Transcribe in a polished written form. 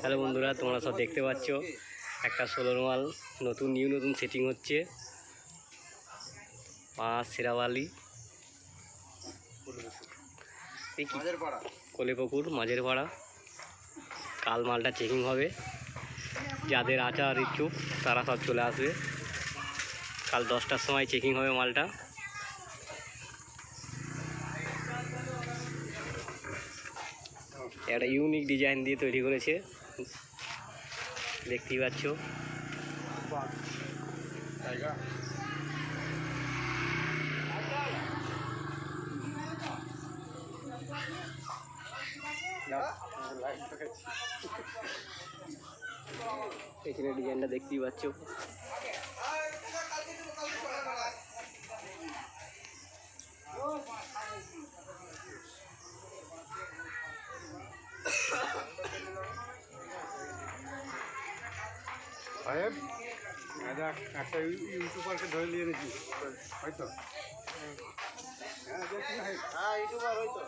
Hello বন্ধুরা, তোমরা সব দেখতে পাচ্ছ একটা 16 মাল নতুন সেটিং হচ্ছে। সেরাওয়ালি কলেপুকুর মাঝের পাড়া। কাল মালটা চেকিং হবে। যাদের আচার ইচ্ছুক তারা সব চলে আসবে। কাল 10টার সময় চেকিং হবে মালটা। একটা ইউনিক ডিজাইন দিয়ে তৈরি করেছে, দেখতেই পাচ্ছ। এখানে ডিজাইনটা দেখতেই পাচ্ছ। সাহেব একটা ইউটিউবারকে ধরে নিয়ে এনেছি, হয়তো হ্যাঁ ইউটিউবার হয়তো।